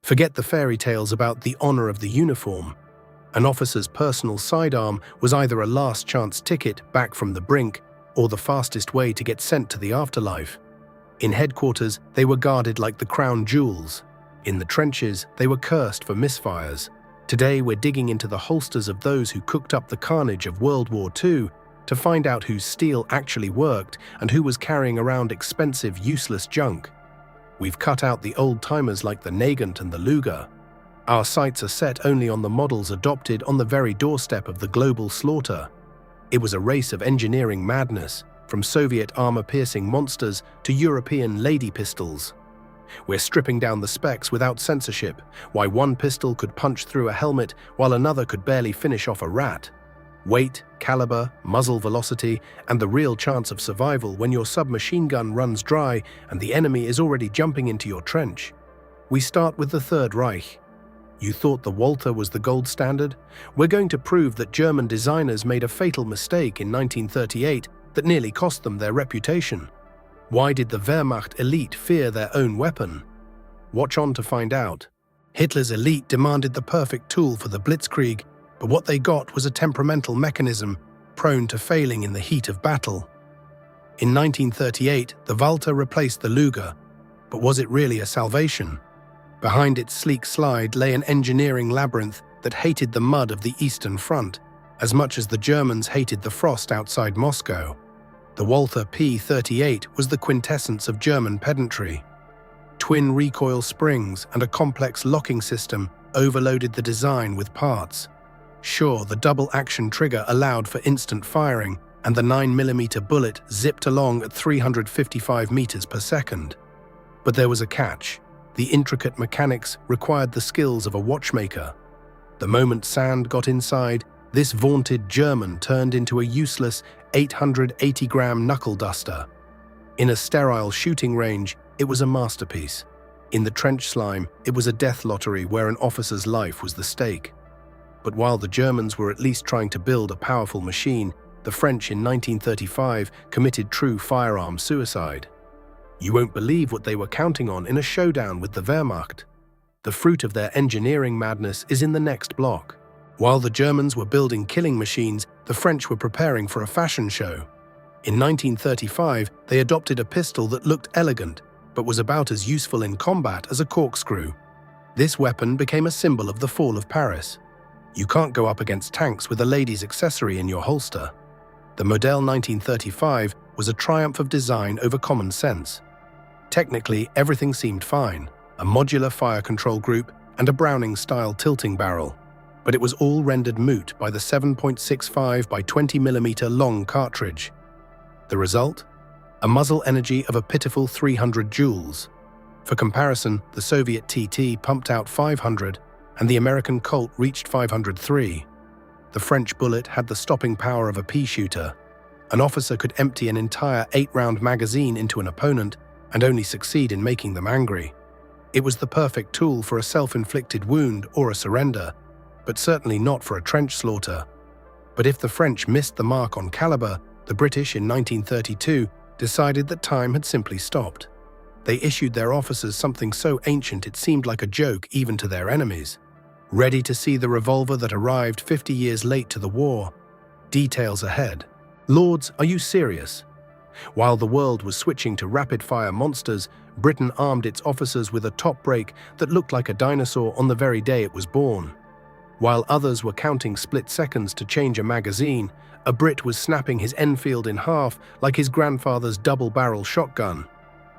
Forget the fairy tales about the honor of the uniform. An officer's personal sidearm was either a last-chance ticket back from the brink or the fastest way to get sent to the afterlife. In headquarters, they were guarded like the crown jewels. In the trenches, they were cursed for misfires. Today, we're digging into the holsters of those who cooked up the carnage of World War II to find out whose steel actually worked and who was carrying around expensive, useless junk. We've cut out the old-timers like the Nagant and the Luger. Our sights are set only on the models adopted on the very doorstep of the global slaughter. It was a race of engineering madness, from Soviet armor-piercing monsters to European lady pistols. We're stripping down the specs without censorship, why one pistol could punch through a helmet while another could barely finish off a rat. Weight, caliber, muzzle velocity, and the real chance of survival when your submachine gun runs dry and the enemy is already jumping into your trench. We start with the Third Reich. You thought the Walther was the gold standard? We're going to prove that German designers made a fatal mistake in 1938 that nearly cost them their reputation. Why did the Wehrmacht elite fear their own weapon? Watch on to find out. Hitler's elite demanded the perfect tool for the Blitzkrieg, but what they got was a temperamental mechanism prone to failing in the heat of battle. In 1938, the Walther replaced the Luger, but was it really a salvation? Behind its sleek slide lay an engineering labyrinth that hated the mud of the Eastern Front, as much as the Germans hated the frost outside Moscow. The Walther P-38 was the quintessence of German pedantry. Twin recoil springs and a complex locking system overloaded the design with parts. Sure, the double-action trigger allowed for instant firing, and the 9mm bullet zipped along at 355 meters per second. But there was a catch. The intricate mechanics required the skills of a watchmaker. The moment sand got inside, this vaunted German turned into a useless 880-gram knuckle duster. In a sterile shooting range, it was a masterpiece. In the trench slime, it was a death lottery where an officer's life was the stake. But while the Germans were at least trying to build a powerful machine, the French in 1935 committed true firearm suicide. You won't believe what they were counting on in a showdown with the Wehrmacht. The fruit of their engineering madness is in the next block. While the Germans were building killing machines, the French were preparing for a fashion show. In 1935, they adopted a pistol that looked elegant, but was about as useful in combat as a corkscrew. This weapon became a symbol of the fall of Paris. You can't go up against tanks with a lady's accessory in your holster. The Model 1935 was a triumph of design over common sense. Technically, everything seemed fine, a modular fire control group and a Browning-style tilting barrel. But it was all rendered moot by the 7.65 by 20mm long cartridge. The result? A muzzle energy of a pitiful 300 joules. For comparison, the Soviet TT pumped out 500, and the American Colt reached 503. The French bullet had the stopping power of a pea shooter. An officer could empty an entire 8-round magazine into an opponent and only succeed in making them angry. It was the perfect tool for a self-inflicted wound or a surrender, but certainly not for a trench slaughter. But if the French missed the mark on caliber, the British in 1932 decided that time had simply stopped. They issued their officers something so ancient it seemed like a joke even to their enemies. Ready to see the revolver that arrived 50 years late to the war. Details ahead. Lords, are you serious? While the world was switching to rapid-fire monsters, Britain armed its officers with a top brake that looked like a dinosaur on the very day it was born. While others were counting split seconds to change a magazine, a Brit was snapping his Enfield in half like his grandfather's double-barrel shotgun.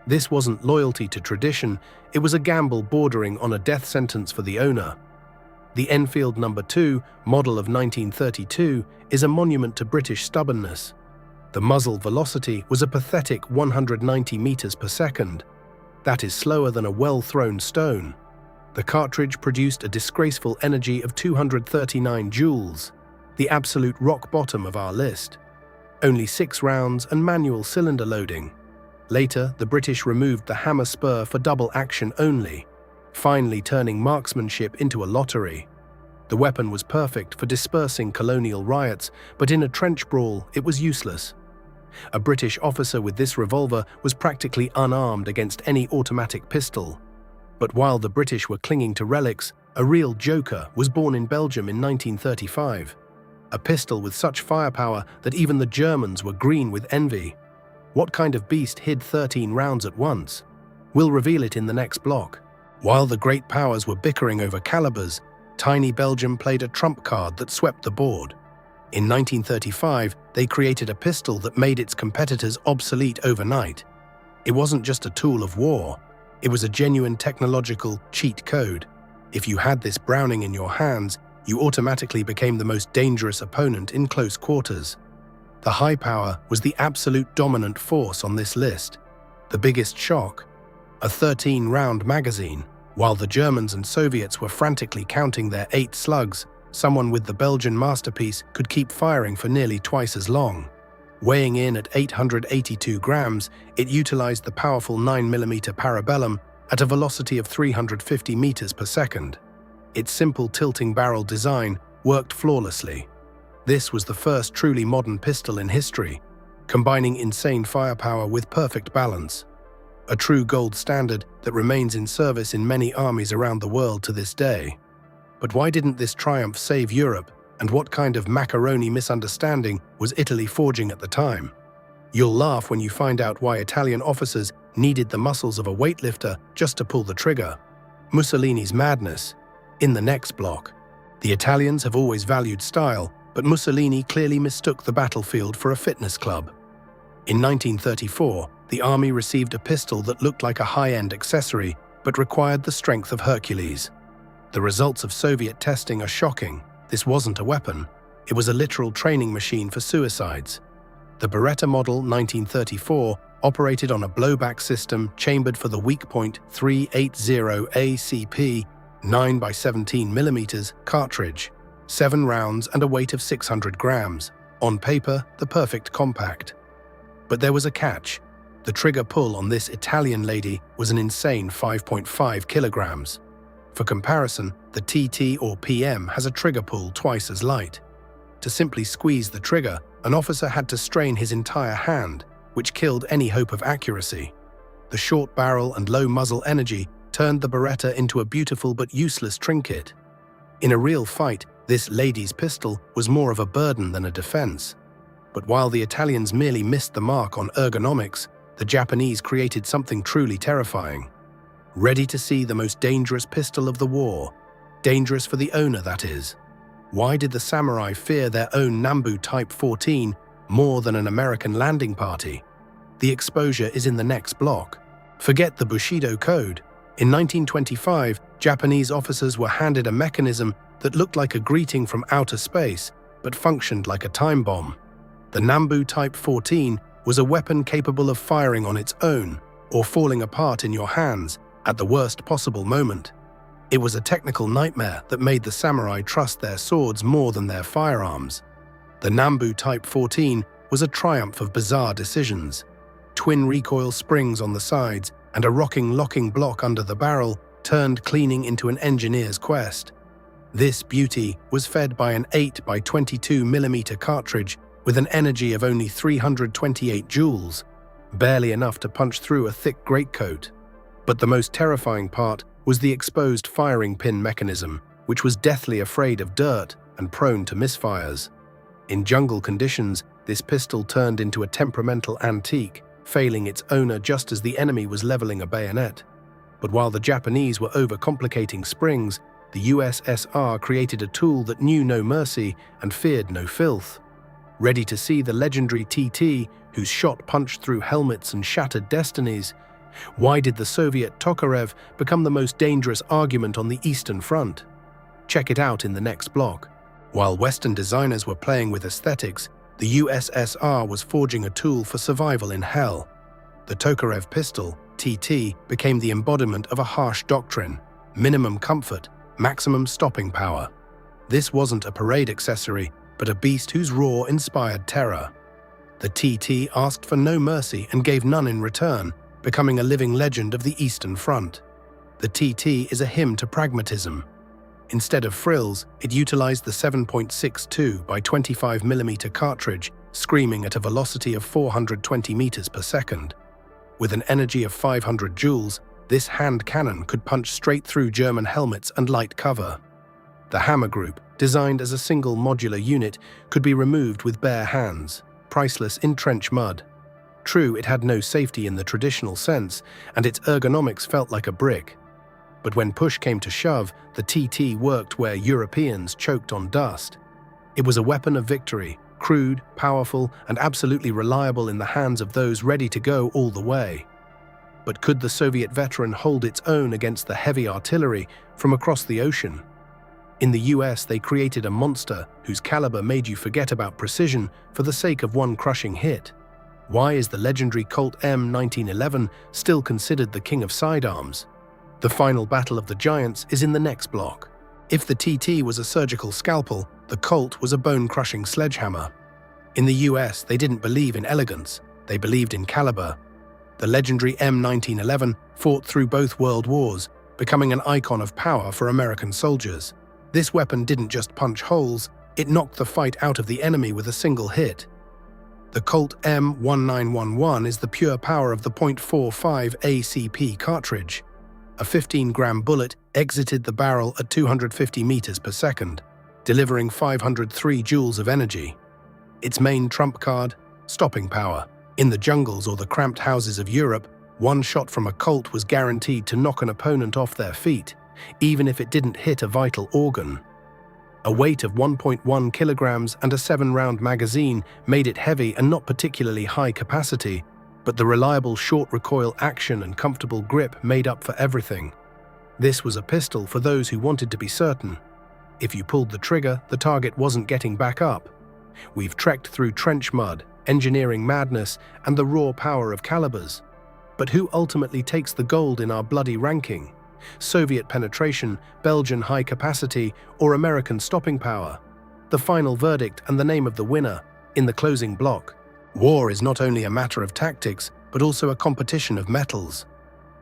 This wasn't loyalty to tradition, it was a gamble bordering on a death sentence for the owner. The Enfield No. 2, model of 1932, is a monument to British stubbornness. The muzzle velocity was a pathetic 190 meters per second. That is slower than a well-thrown stone. The cartridge produced a disgraceful energy of 239 joules, the absolute rock bottom of our list. Only 6 rounds and manual cylinder loading. Later, the British removed the hammer spur for double action only, finally turning marksmanship into a lottery. The weapon was perfect for dispersing colonial riots, but in a trench brawl, it was useless. A British officer with this revolver was practically unarmed against any automatic pistol. But while the British were clinging to relics, a real joker was born in Belgium in 1935. A pistol with such firepower that even the Germans were green with envy. What kind of beast hid 13 rounds at once? We'll reveal it in the next block. While the great powers were bickering over calibers, tiny Belgium played a trump card that swept the board. In 1935, they created a pistol that made its competitors obsolete overnight. It wasn't just a tool of war. It was a genuine technological cheat code. If you had this Browning in your hands, you automatically became the most dangerous opponent in close quarters. The high power was the absolute dominant force on this list. The biggest shock? A 13-round magazine. While the Germans and Soviets were frantically counting their 8 slugs, someone with the Belgian masterpiece could keep firing for nearly twice as long. Weighing in at 882 grams, it utilized the powerful 9mm Parabellum at a velocity of 350 meters per second. Its simple tilting barrel design worked flawlessly. This was the first truly modern pistol in history, combining insane firepower with perfect balance. A true gold standard that remains in service in many armies around the world to this day. But why didn't this triumph save Europe, and what kind of macaroni misunderstanding was Italy forging at the time? You'll laugh when you find out why Italian officers needed the muscles of a weightlifter just to pull the trigger. Mussolini's madness. In the next block. The Italians have always valued style, but Mussolini clearly mistook the battlefield for a fitness club. In 1934, the army received a pistol that looked like a high-end accessory, but required the strength of Hercules. The results of Soviet testing are shocking. This wasn't a weapon. It was a literal training machine for suicides. The Beretta model 1934 operated on a blowback system chambered for the weak point 380 ACP 9x17mm cartridge, 7 rounds and a weight of 600 grams. On paper, the perfect compact. But there was a catch. The trigger pull on this Italian lady was an insane 5.5 kilograms. For comparison, the TT or PM has a trigger pull twice as light. To simply squeeze the trigger, an officer had to strain his entire hand, which killed any hope of accuracy. The short barrel and low muzzle energy turned the Beretta into a beautiful but useless trinket. In a real fight, this lady's pistol was more of a burden than a defense. But while the Italians merely missed the mark on ergonomics, the Japanese created something truly terrifying. Ready to see the most dangerous pistol of the war. Dangerous for the owner, that is. Why did the samurai fear their own Nambu Type 14 more than an American landing party? The exposure is in the next block. Forget the Bushido Code. In 1925, Japanese officers were handed a mechanism that looked like a greeting from outer space, but functioned like a time bomb. The Nambu Type 14 was a weapon capable of firing on its own, or falling apart in your hands, at the worst possible moment. It was a technical nightmare that made the samurai trust their swords more than their firearms. The Nambu Type 14 was a triumph of bizarre decisions. Twin recoil springs on the sides and a rocking locking block under the barrel turned cleaning into an engineer's quest. This beauty was fed by an 8x22mm cartridge with an energy of only 328 joules, barely enough to punch through a thick greatcoat. But the most terrifying part was the exposed firing pin mechanism, which was deathly afraid of dirt and prone to misfires. In jungle conditions, this pistol turned into a temperamental antique, failing its owner just as the enemy was leveling a bayonet. But while the Japanese were overcomplicating springs, the USSR created a tool that knew no mercy and feared no filth. Ready to see the legendary TT, whose shot punched through helmets and shattered destinies? Why did the Soviet Tokarev become the most dangerous argument on the Eastern Front? Check it out in the next block. While Western designers were playing with aesthetics, the USSR was forging a tool for survival in hell. The Tokarev pistol, TT, became the embodiment of a harsh doctrine: minimum comfort, maximum stopping power. This wasn't a parade accessory, but a beast whose roar inspired terror. The TT asked for no mercy and gave none in return, becoming a living legend of the Eastern Front. The TT is a hymn to pragmatism. Instead of frills, it utilized the 7.62 by 25mm cartridge, screaming at a velocity of 420 meters per second. With an energy of 500 joules, This hand cannon could punch straight through German helmets and light cover. The Hammer Group, designed as a single modular unit, could be removed with bare hands, priceless in trench mud. True, it had no safety in the traditional sense, and its ergonomics felt like a brick. But when push came to shove, the TT worked where Europeans choked on dust. It was a weapon of victory, crude, powerful, and absolutely reliable in the hands of those ready to go all the way. But could the Soviet veteran hold its own against the heavy artillery from across the ocean? In the US, they created a monster whose caliber made you forget about precision for the sake of one crushing hit. Why is the legendary Colt M1911 still considered the king of sidearms? The final battle of the giants is in the next block. If the TT was a surgical scalpel, the Colt was a bone-crushing sledgehammer. In the US, they didn't believe in elegance, they believed in caliber. The legendary M1911 fought through both world wars, becoming an icon of power for American soldiers. This weapon didn't just punch holes, it knocked the fight out of the enemy with a single hit. The Colt M1911 is the pure power of the .45 ACP cartridge. A 15-gram bullet exited the barrel at 250 meters per second, delivering 503 joules of energy. Its main trump card, stopping power. In the jungles or the cramped houses of Europe, one shot from a Colt was guaranteed to knock an opponent off their feet, even if it didn't hit a vital organ. A weight of 1.1 kilograms and a 7-round magazine made it heavy and not particularly high capacity, but the reliable short recoil action and comfortable grip made up for everything. This was a pistol for those who wanted to be certain. If you pulled the trigger, the target wasn't getting back up. We've trekked through trench mud, engineering madness, and the raw power of calibers. But who ultimately takes the gold in our bloody ranking? Soviet penetration, Belgian high capacity, or American stopping power? The final verdict and the name of the winner in the closing block. War is not only a matter of tactics, but also a competition of metals.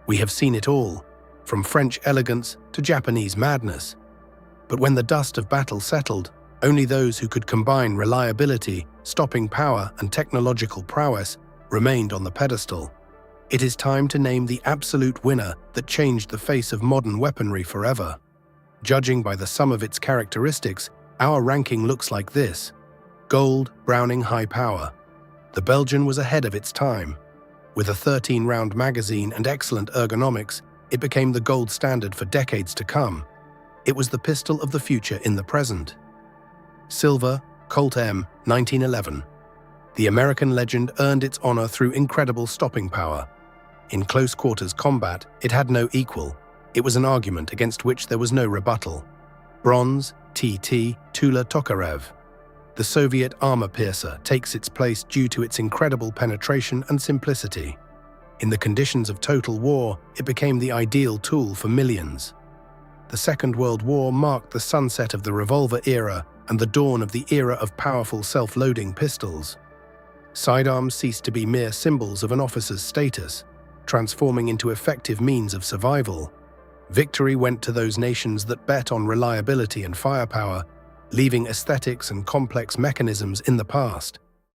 We have seen it all, from French elegance to Japanese madness. But when the dust of battle settled, only those who could combine reliability, stopping power, and technological prowess remained on the pedestal. It is time to name the absolute winner that changed the face of modern weaponry forever. Judging by the sum of its characteristics, our ranking looks like this. Gold, Browning high power. The Belgian was ahead of its time. With a 13-round magazine and excellent ergonomics, it became the gold standard for decades to come. It was the pistol of the future in the present. Silver, Colt M, 1911. The American legend earned its honor through incredible stopping power. In close-quarters combat, it had no equal. It was an argument against which there was no rebuttal. Bronze, TT, Tula Tokarev. The Soviet armor-piercer takes its place due to its incredible penetration and simplicity. In the conditions of total war, it became the ideal tool for millions. The Second World War marked the sunset of the revolver era and the dawn of the era of powerful self-loading pistols. Sidearms ceased to be mere symbols of an officer's status, transforming into effective means of survival. Victory went to those nations that bet on reliability and firepower, leaving aesthetics and complex mechanisms in the past.